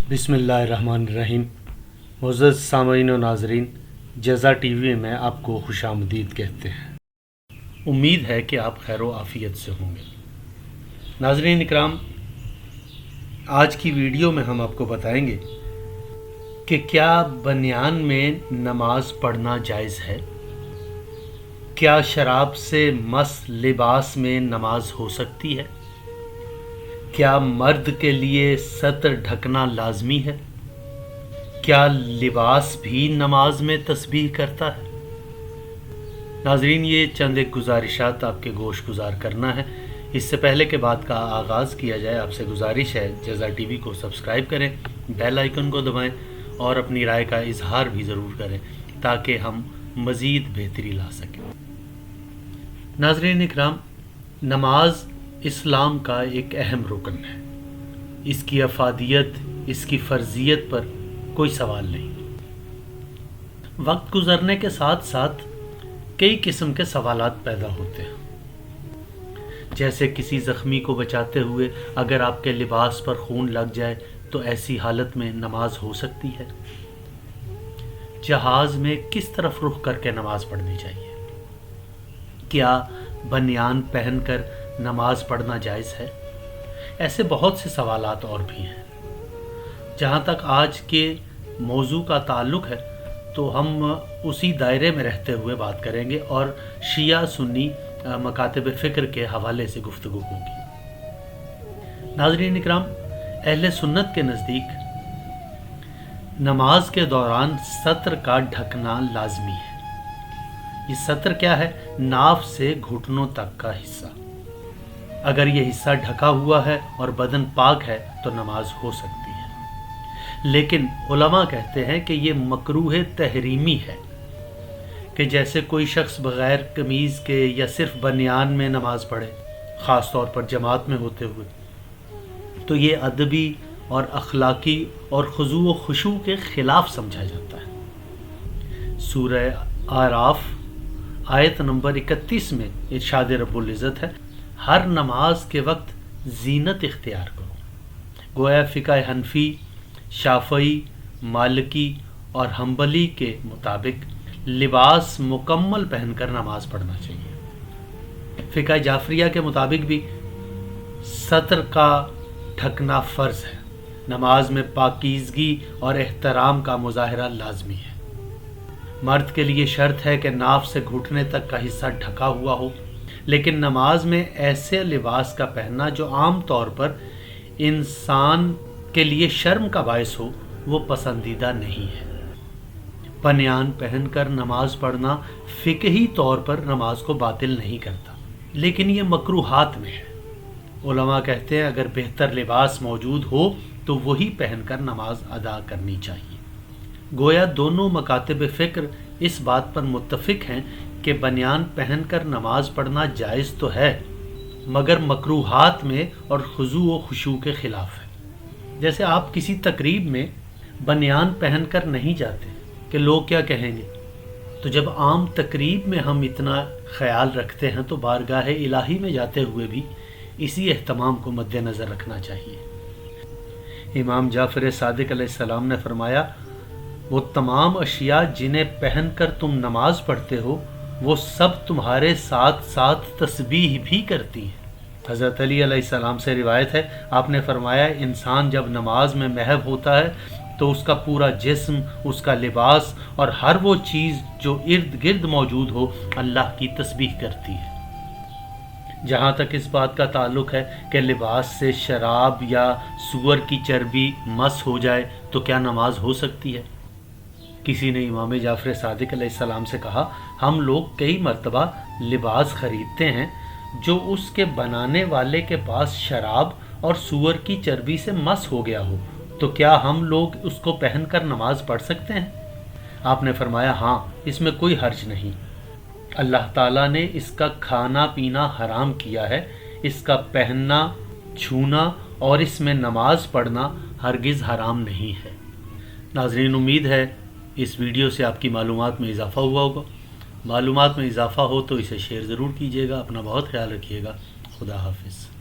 बिस्मिल्लाहिर्रहमानिर्रहीम। मुअज़्ज़ज़ सामईन व नाज़रीन, जज़ा टीवी में आपको खुशामदीद कहते हैं। उम्मीद है कि आप खैर व आफ़ियत से होंगे। नाज़रीन इकराम, आज की वीडियो में हम आपको बताएंगे कि क्या बनियान में नमाज पढ़ना जायज़ है। क्या शराब से मस लिबास में नमाज हो सकती है। क्या मर्द के लिए सतर ढकना लाजमी है। क्या लिबास भी नमाज में तस्बीह करता है। नाजरीन, ये चंद एक गुजारिशात आपके गोश गुजार करना है। इससे पहले के बात का आगाज़ किया जाए, आपसे गुजारिश है जज़ा टीवी को सब्सक्राइब करें, बेल आइकन को दबाएं और अपनी राय का इजहार भी ज़रूर करें ताकि हम मज़ीद बेहतरी ला सकें। नाजरीन इकराम, नमाज इस्लाम का एक अहम रुकन है। इसकी अफादियत, इसकी फ़र्जियत पर कोई सवाल नहीं। वक्त गुज़रने के साथ साथ कई किस्म के सवालात पैदा होते हैं। जैसे किसी ज़ख्मी को बचाते हुए अगर आपके लिबास पर खून लग जाए तो ऐसी हालत में नमाज हो सकती है। जहाज़ में किस तरफ रुख करके नमाज पढ़नी चाहिए। क्या बनियान पहनकर नमाज पढ़ना जायज़ है। ऐसे बहुत से सवालात और भी हैं। जहाँ तक आज के मौजू का ताल्लुक़ है तो हम उसी दायरे में रहते हुए बात करेंगे और शिया सुन्नी मकातब फ़िक्र के हवाले से गुफ्तगू होगी। नाज़रीन इकराम, अहले सुन्नत के नज़दीक नमाज के दौरान सत्र का ढकना लाजमी है। ये सत्र क्या है? नाफ से घुटनों तक का हिस्सा। अगर ये हिस्सा ढका हुआ है और बदन पाक है तो नमाज हो सकती है। लेकिन उलमा कहते हैं कि ये मकरूह तहरीमी है कि जैसे कोई शख्स बग़ैर कमीज़ के या सिर्फ बनियान में नमाज पढ़े, ख़ास तौर पर जमात में होते हुए, तो ये अदबी और अखलाकी और खुजू व खुशू के ख़िलाफ़ समझा जाता है। सूरह आराफ आयत नंबर 31 में इरशाद रब्बुल इज़्ज़त है, हर नमाज के वक्त जीनत इख्तियार करो। गोया फ़िक़्ह हनफी, शाफ़ई, मालिकी और हम्बली के मुताबिक लिबास मुकम्मल पहनकर नमाज पढ़ना चाहिए। फ़िक़्ह जाफ़रिया के मुताबिक भी सत्र का ढकना फ़र्ज़ है। नमाज में पाकीज़गी और एहतराम का मुज़ाहरा लाजमी है। मर्द के लिए शर्त है कि नाफ से घुटने तक का हिस्सा ढका हुआ हो, लेकिन नमाज में ऐसे लिबास का पहनना जो आम तौर पर इंसान के लिए शर्म का बायस हो, वो पसंदीदा नहीं है। बनियान पहनकर नमाज पढ़ना फ़िक़ही तौर पर नमाज को बातिल नहीं करता, लेकिन ये मकरूहात में है। उलमा कहते हैं अगर बेहतर लिबास मौजूद हो तो वही पहनकर नमाज अदा करनी चाहिए। गोया दोनों मकातिब फ़िक्र इस बात पर मुत्तफ़िक हैं कि बनियान पहनकर नमाज पढ़ना जायज़ तो है, मगर मकरूहात में और खुजू व खुशू के ख़िलाफ़ है। जैसे आप किसी तकरीब में बनियान पहनकर नहीं जाते कि लोग क्या कहेंगे, तो जब आम तकरीब में हम इतना ख्याल रखते हैं तो बारगाह इलाही में जाते हुए भी इसी एहतमाम को मद्देनज़र रखना चाहिए। इमाम जाफ़र सादिक़ अलैहिस्सलाम ने फरमाया, वो तमाम अशिया जिन्हें पहनकर तुम नमाज पढ़ते हो वो सब तुम्हारे साथ साथ तस्बीह भी करती हैं। हज़रत अली अलैहिस्सलाम से रिवायत है, आपने फरमाया इंसान जब नमाज में महव होता है तो उसका पूरा जिस्म, उसका लिबास और हर वो चीज़ जो इर्द गिर्द मौजूद हो अल्लाह की तस्बीह करती है। जहाँ तक इस बात का ताल्लुक़ है कि लिबास से शराब या सूअर की चर्बी मस हो जाए तो क्या नमाज हो सकती है। किसी ने इमाम जाफ़र सादिक़ अलैहिस्सलाम से कहा, हम लोग कई मरतबा लिबास ख़रीदते हैं जो उसके बनाने वाले के पास शराब और सूअर की चर्बी से मस हो गया हो, तो क्या हम लोग उसको पहनकर नमाज पढ़ सकते हैं। आपने फरमाया, हाँ, इसमें कोई हर्ज नहीं। अल्लाह ताला ने इसका खाना पीना हराम किया है, इसका पहनना, छूना और इसमें नमाज पढ़ना हरगिज़ हराम नहीं है। नाज़रीन, उम्मीद है इस वीडियो से आपकी मालूमात में इजाफ़ा हुआ होगा। मालूमात में इजाफ़ा हो तो इसे शेयर ज़रूर कीजिएगा। अपना बहुत ख्याल रखिएगा। खुदा हाफिज़।